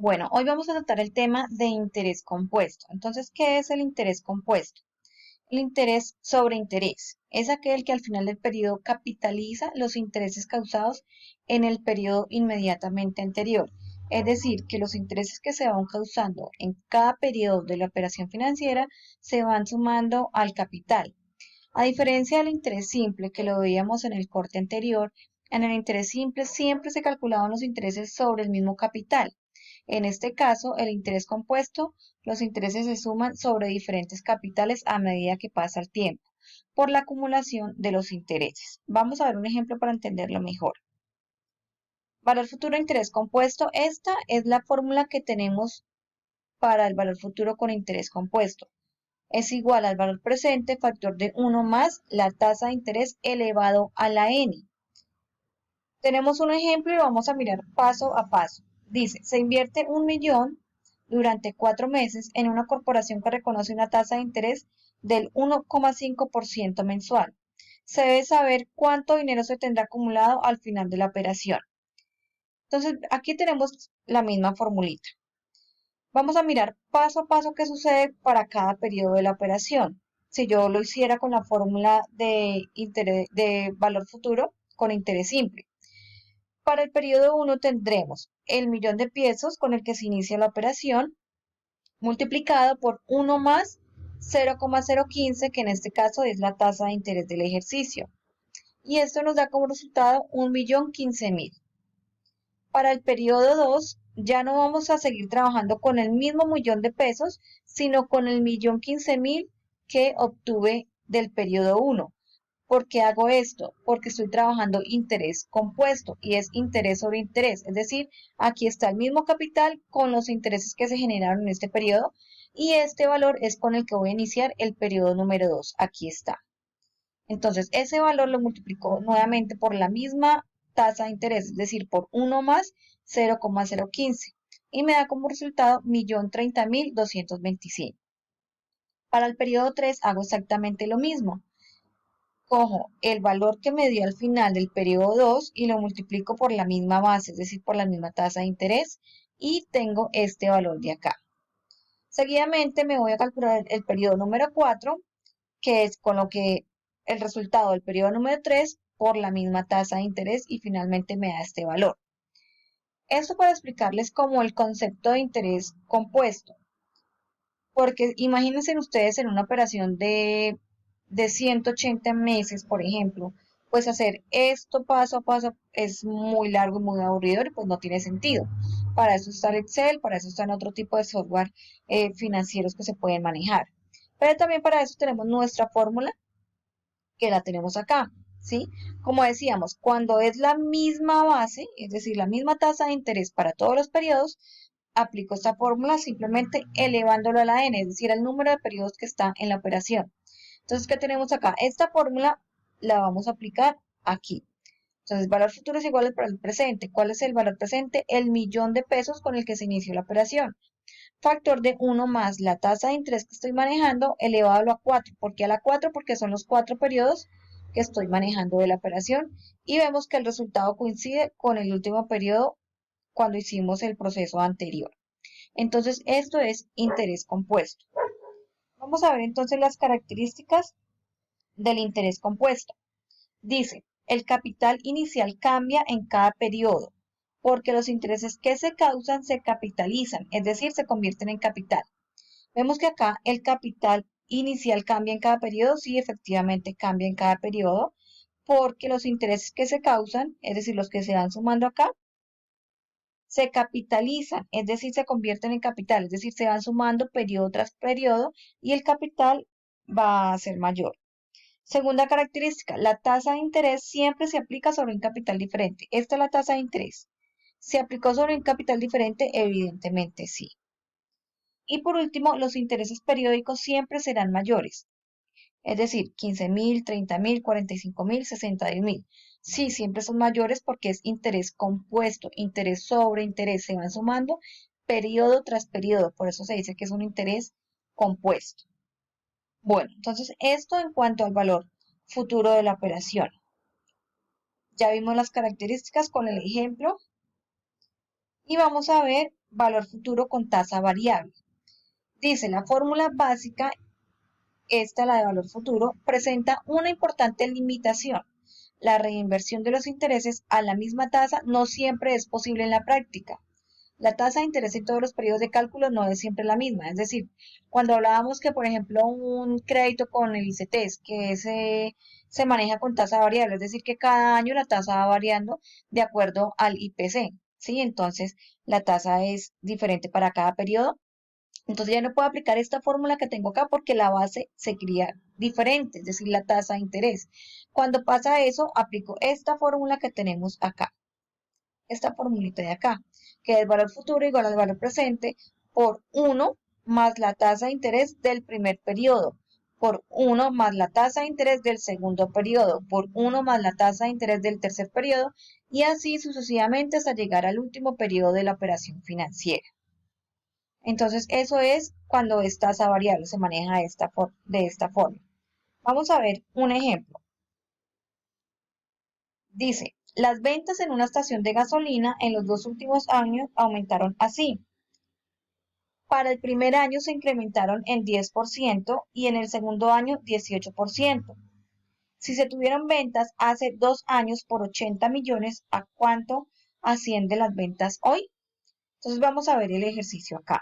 Bueno, hoy vamos a tratar el tema de interés compuesto. Entonces, ¿qué es el interés compuesto? El interés sobre interés es aquel que al final del periodo capitaliza los intereses causados en el periodo inmediatamente anterior. Es decir, que los intereses que se van causando en cada periodo de la operación financiera se van sumando al capital. A diferencia del interés simple que lo veíamos en el corte anterior, en el interés simple siempre se calculaban los intereses sobre el mismo capital. En este caso, el interés compuesto, los intereses se suman sobre diferentes capitales a medida que pasa el tiempo, por la acumulación de los intereses. Vamos a ver un ejemplo para entenderlo mejor. Valor futuro de interés compuesto. Esta es la fórmula que tenemos para el valor futuro con interés compuesto. Es igual al valor presente factor de 1 más la tasa de interés elevado a la n. Tenemos un ejemplo y lo vamos a mirar paso a paso. Dice, se invierte 1.000.000 durante 4 meses en una corporación que reconoce una tasa de interés del 1,5% mensual. Se debe saber cuánto dinero se tendrá acumulado al final de la operación. Entonces, aquí tenemos la misma formulita. Vamos a mirar paso a paso qué sucede para cada periodo de la operación. Si yo lo hiciera con la fórmula de valor futuro con interés simple. Para el periodo 1 tendremos el 1.000.000 de pesos con el que se inicia la operación multiplicado por 1 más 0,015, que en este caso es la tasa de interés del ejercicio. Y esto nos da como resultado 1.015.000. Para el periodo 2 ya no vamos a seguir trabajando con el mismo 1.000.000 de pesos, sino con el 1.015.000 que obtuve del periodo 1. ¿Por qué hago esto? Porque estoy trabajando interés compuesto y es interés sobre interés. Es decir, aquí está el mismo capital con los intereses que se generaron en este periodo y este valor es con el que voy a iniciar el periodo número 2. Aquí está. Entonces, ese valor lo multiplico nuevamente por la misma tasa de interés, es decir, por 1 más 0,015 y me da como resultado 1.030.225. Para el periodo 3 hago exactamente lo mismo. Cojo el valor que me dio al final del periodo 2 y lo multiplico por la misma base, es decir, por la misma tasa de interés y tengo este valor de acá. Seguidamente me voy a calcular el periodo número 4, que es con lo que el resultado del periodo número 3 por la misma tasa de interés y finalmente me da este valor. Esto para explicarles como el concepto de interés compuesto, porque imagínense ustedes en una operación de 180 meses, por ejemplo, pues hacer esto paso a paso es muy largo y muy aburrido y pues no tiene sentido. Para eso está el Excel, para eso están otro tipo de software financieros que se pueden manejar. Pero también para eso tenemos nuestra fórmula que la tenemos acá, ¿sí? Como decíamos, cuando es la misma base, es decir, la misma tasa de interés para todos los periodos, aplico esta fórmula simplemente elevándolo a la n, es decir, al número de periodos que está en la operación. Entonces, ¿qué tenemos acá? Esta fórmula la vamos a aplicar aquí. Entonces, valor futuro es igual al valor presente. ¿Cuál es el valor presente? El 1.000.000 de pesos con el que se inició la operación. Factor de 1 más la tasa de interés que estoy manejando elevado a 4. ¿Por qué a la 4? Porque son los 4 periodos que estoy manejando de la operación. Y vemos que el resultado coincide con el último periodo cuando hicimos el proceso anterior. Entonces, esto es interés compuesto. Vamos a ver entonces las características del interés compuesto. Dice, el capital inicial cambia en cada periodo, porque los intereses que se causan se capitalizan, es decir, se convierten en capital. Vemos que acá el capital inicial cambia en cada periodo, sí, efectivamente cambia en cada periodo, porque los intereses que se causan, es decir, los que se van sumando acá, se capitalizan, es decir, se convierten en capital, es decir, se van sumando periodo tras periodo y el capital va a ser mayor. Segunda característica, la tasa de interés siempre se aplica sobre un capital diferente. Esta es la tasa de interés. ¿Se aplicó sobre un capital diferente? Evidentemente sí. Y por último, los intereses periódicos siempre serán mayores. Es decir, 15.000, 30.000, 45.000, 60.000. Sí, siempre son mayores porque es interés compuesto, interés sobre interés, se van sumando periodo tras periodo. Por eso se dice que es un interés compuesto. Bueno, entonces esto en cuanto al valor futuro de la operación. Ya vimos las características con el ejemplo y vamos a ver valor futuro con tasa variable. Dice, la fórmula básica, esta la de valor futuro, presenta una importante limitación. La reinversión de los intereses a la misma tasa no siempre es posible en la práctica. La tasa de interés en todos los periodos de cálculo no es siempre la misma. Es decir, cuando hablábamos que, por ejemplo, un crédito con el ICETEX, que se maneja con tasa variable, es decir, que cada año la tasa va variando de acuerdo al IPC, ¿sí? Entonces, la tasa es diferente para cada periodo. Entonces, ya no puedo aplicar esta fórmula que tengo acá porque la base se cría diferente, es decir, la tasa de interés. Cuando pasa eso, aplico esta fórmula que tenemos acá, esta formulita de acá, que es valor futuro igual al valor presente por 1 más la tasa de interés del primer periodo, por 1 más la tasa de interés del segundo periodo, por 1 más la tasa de interés del tercer periodo, y así sucesivamente hasta llegar al último periodo de la operación financiera. Entonces, eso es cuando es tasa variable, se maneja de esta forma. Vamos a ver un ejemplo. Dice, las ventas en una estación de gasolina en los 2 últimos años aumentaron así. Para el primer año se incrementaron en 10% y en el segundo año 18%. Si se tuvieron ventas hace 2 años por 80 millones, ¿a cuánto ascienden las ventas hoy? Entonces vamos a ver el ejercicio acá.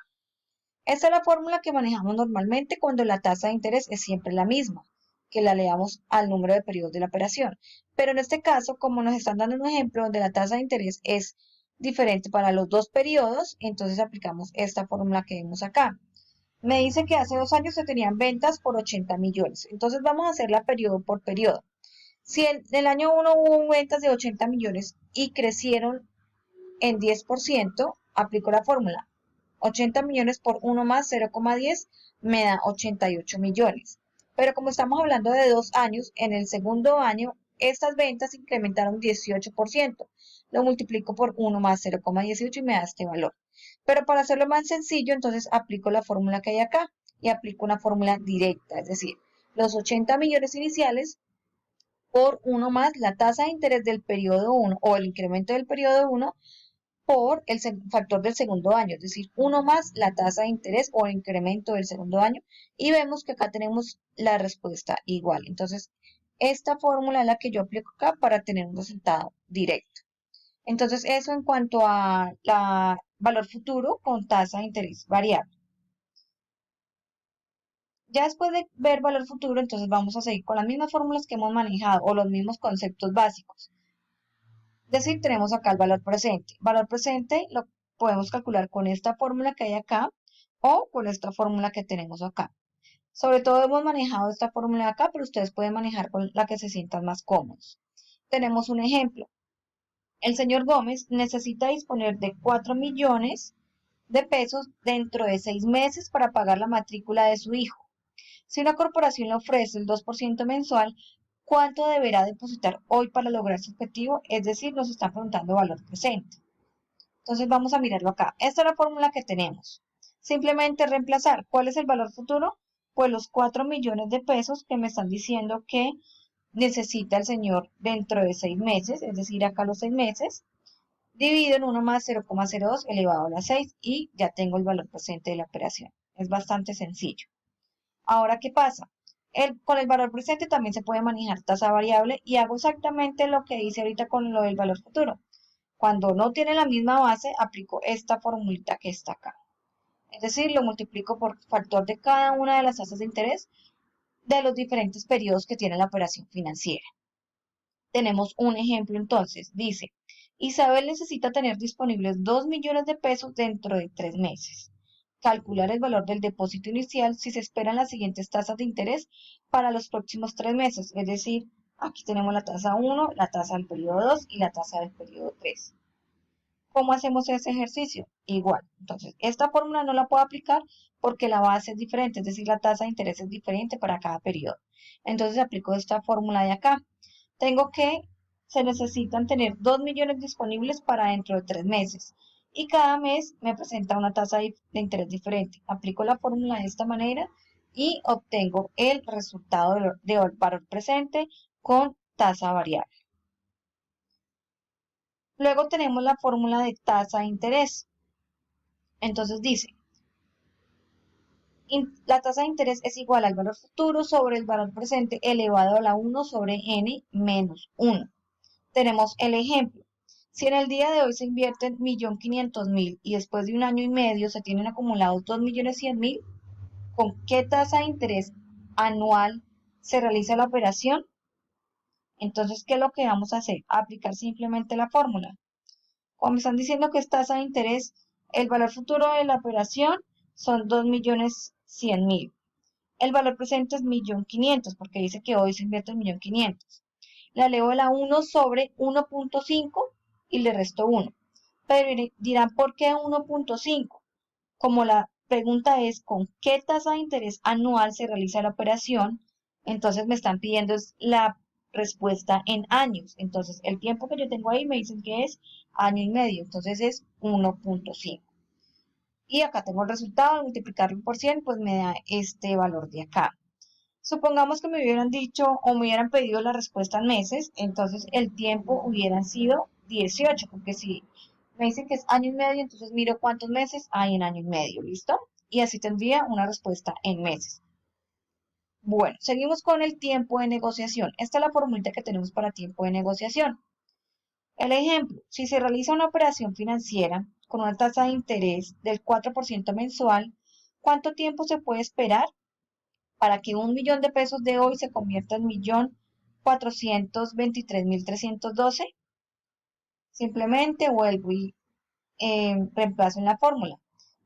Esta es la fórmula que manejamos normalmente cuando la tasa de interés es siempre la misma, que la leamos al número de periodos de la operación. Pero en este caso, como nos están dando un ejemplo donde la tasa de interés es diferente para los dos periodos, entonces aplicamos esta fórmula que vemos acá. Me dice que hace 2 años se tenían ventas por 80 millones. Entonces vamos a hacerla periodo por periodo. Si en el año 1 hubo ventas de 80 millones y crecieron en 10%, aplico la fórmula. 80 millones por 1 más 0,10 me da 88 millones. Pero como estamos hablando de 2 años, en el segundo año estas ventas incrementaron 18%. Lo multiplico por 1 más 0,18 y me da este valor. Pero para hacerlo más sencillo, entonces aplico la fórmula que hay acá y aplico una fórmula directa, es decir, los 80 millones iniciales por 1 más la tasa de interés del periodo 1 o el incremento del periodo 1 por el factor del segundo año, es decir, 1 más la tasa de interés o el incremento del segundo año, y vemos que acá tenemos la respuesta igual. Entonces, esta fórmula es la que yo aplico acá para tener un resultado directo. Entonces, eso en cuanto a la valor futuro con tasa de interés variable. Ya después de ver valor futuro, entonces vamos a seguir con las mismas fórmulas que hemos manejado o los mismos conceptos básicos. Es decir, tenemos acá el valor presente. Valor presente lo podemos calcular con esta fórmula que hay acá o con esta fórmula que tenemos acá. Sobre todo hemos manejado esta fórmula de acá, pero ustedes pueden manejar con la que se sientan más cómodos. Tenemos un ejemplo. El señor Gómez necesita disponer de 4 millones de pesos dentro de 6 meses para pagar la matrícula de su hijo. Si una corporación le ofrece el 2% mensual, ¿cuánto deberá depositar hoy para lograr su objetivo? Es decir, nos están preguntando valor presente. Entonces vamos a mirarlo acá. Esta es la fórmula que tenemos. Simplemente reemplazar. ¿Cuál es el valor futuro? Pues los 4 millones de pesos que me están diciendo que necesita el señor dentro de 6 meses, es decir, acá los 6 meses, dividido en 1 más 0,02 elevado a la 6 y ya tengo el valor presente de la operación. Es bastante sencillo. Ahora, ¿qué pasa? Con el valor presente también se puede manejar tasa variable y hago exactamente lo que hice ahorita con lo del valor futuro. Cuando no tiene la misma base, aplico esta formulita que está acá. Es decir, lo multiplico por factor de cada una de las tasas de interés de los diferentes periodos que tiene la operación financiera. Tenemos un ejemplo entonces. Dice, Isabel necesita tener disponibles 2 millones de pesos dentro de 3 meses. Calcular el valor del depósito inicial si se esperan las siguientes tasas de interés para los próximos 3 meses. Es decir, aquí tenemos la tasa 1, la tasa del periodo 2 y la tasa del periodo 3. ¿Cómo hacemos ese ejercicio? Igual. Entonces, esta fórmula no la puedo aplicar porque la base es diferente, es decir, la tasa de interés es diferente para cada periodo. Entonces, aplico esta fórmula de acá. Tengo que se necesitan tener 2 millones disponibles para dentro de 3 meses. Y cada mes me presenta una tasa de interés diferente. Aplico la fórmula de esta manera y obtengo el resultado de valor presente con tasa variable. Luego tenemos la fórmula de tasa de interés. Entonces dice, la tasa de interés es igual al valor futuro sobre el valor presente elevado a la 1 sobre n menos 1. Tenemos el ejemplo. Si en el día de hoy se invierten 1.500.000 y después de un año y medio se tienen acumulados 2.100.000, ¿con qué tasa de interés anual se realiza la operación? Entonces, ¿qué es lo que vamos a hacer? Aplicar simplemente la fórmula. Como me están diciendo que es tasa de interés, el valor futuro de la operación son 2.100.000. El valor presente es 1.500.000 porque dice que hoy se invierte 1.500.000. La elevo a la 1 sobre 1.5 y le resto 1. Pero dirán, ¿por qué 1.5? Como la pregunta es con qué tasa de interés anual se realiza la operación, entonces me están pidiendo la respuesta en años. Entonces el tiempo que yo tengo ahí me dicen que es año y medio, entonces es 1.5. Y acá tengo el resultado, al multiplicarlo por 100, pues me da este valor de acá. Supongamos que me hubieran dicho o me hubieran pedido la respuesta en meses, entonces el tiempo hubieran sido 18, porque si me dicen que es año y medio, entonces miro cuántos meses hay en año y medio, ¿listo? Y así tendría una respuesta en meses. Bueno, seguimos con el tiempo de negociación. Esta es la formulita que tenemos para tiempo de negociación. El ejemplo, si se realiza una operación financiera con una tasa de interés del 4% mensual, ¿cuánto tiempo se puede esperar para que 1.000.000 de pesos de hoy se convierta en 1.423.312? Simplemente vuelvo y reemplazo en la fórmula.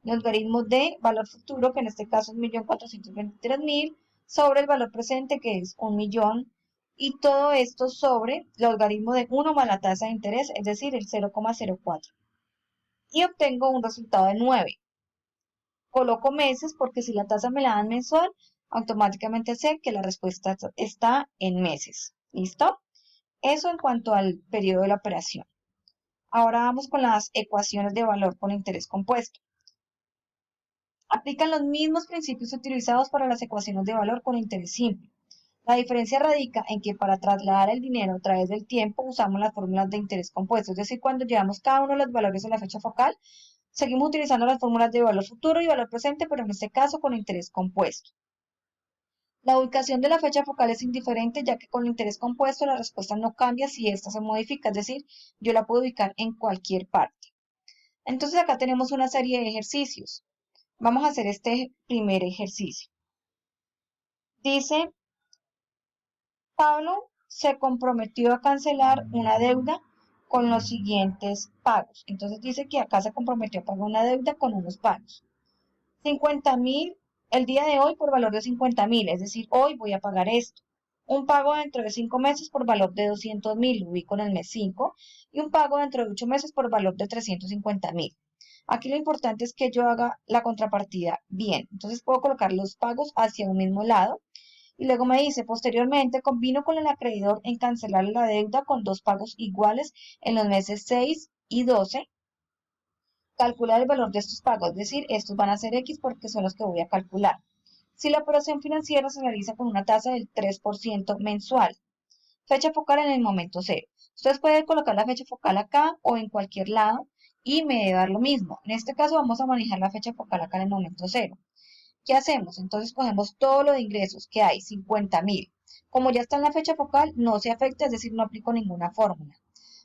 Logaritmo de valor futuro, que en este caso es 1.423.000, sobre el valor presente, que es 1.000.000, y todo esto sobre el logaritmo de 1 más la tasa de interés, es decir, el 0,04. Y obtengo un resultado de 9. Coloco meses porque si la tasa me la dan mensual, automáticamente sé que la respuesta está en meses. ¿Listo? Eso en cuanto al periodo de la operación. Ahora vamos con las ecuaciones de valor con interés compuesto. Aplican los mismos principios utilizados para las ecuaciones de valor con interés simple. La diferencia radica en que para trasladar el dinero a través del tiempo usamos las fórmulas de interés compuesto, es decir, cuando llevamos cada uno de los valores a la fecha focal, seguimos utilizando las fórmulas de valor futuro y valor presente, pero en este caso con interés compuesto. La ubicación de la fecha focal es indiferente, ya que con interés compuesto la respuesta no cambia si ésta se modifica, es decir, yo la puedo ubicar en cualquier parte. Entonces acá tenemos una serie de ejercicios. Vamos a hacer este primer ejercicio. Dice, Pablo se comprometió a cancelar una deuda con los siguientes pagos. Entonces dice que acá se comprometió a pagar una deuda con unos pagos. 50.000 el día de hoy por valor de 50.000, es decir, hoy voy a pagar esto. Un pago dentro de 5 meses por valor de 200.000, lo ubico en el mes 5, y un pago dentro de 8 meses por valor de 350.000. Aquí lo importante es que yo haga la contrapartida bien. Entonces puedo colocar los pagos hacia un mismo lado. Y luego me dice, posteriormente combino con el acreedor en cancelar la deuda con dos pagos iguales en los meses 6 y 12. Calcular el valor de estos pagos, es decir, estos van a ser X porque son los que voy a calcular. Si la operación financiera se realiza con una tasa del 3% mensual, fecha focal en el momento cero. Ustedes pueden colocar la fecha focal acá o en cualquier lado y me debe dar lo mismo. En este caso vamos a manejar la fecha focal acá en el momento cero. ¿Qué hacemos? Entonces cogemos todo lo de ingresos que hay, 50.000. Como ya está en la fecha focal, no se afecta, es decir, no aplico ninguna fórmula.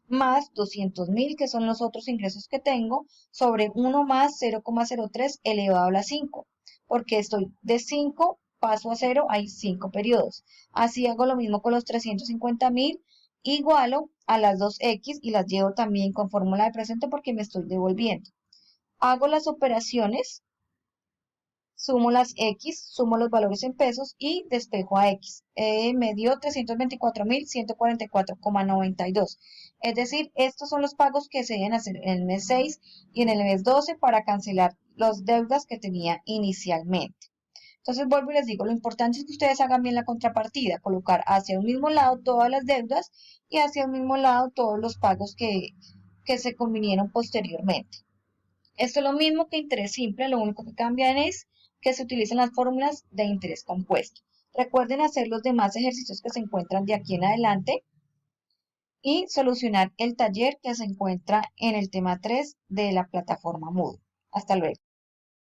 Más 200.000, que son los otros ingresos que tengo, sobre 1 más 0,03 elevado a la 5. Porque estoy de 5, paso a 0, hay 5 periodos. Así hago lo mismo con los 350.000, igualo a las 2x y las llevo también con fórmula de presente porque me estoy devolviendo. Hago las operaciones, sumo las X, sumo los valores en pesos y despejo a X. Me dio 324.144,92. Es decir, estos son los pagos que se deben hacer en el mes 6 y en el mes 12 para cancelar las deudas que tenía inicialmente. Entonces vuelvo y les digo, lo importante es que ustedes hagan bien la contrapartida, colocar hacia un mismo lado todas las deudas y hacia un mismo lado todos los pagos que se convinieron posteriormente. Esto es lo mismo que interés simple, lo único que cambia es que se utilizan las fórmulas de interés compuesto. Recuerden hacer los demás ejercicios que se encuentran de aquí en adelante y solucionar el taller que se encuentra en el tema 3 de la plataforma Moodle. Hasta luego.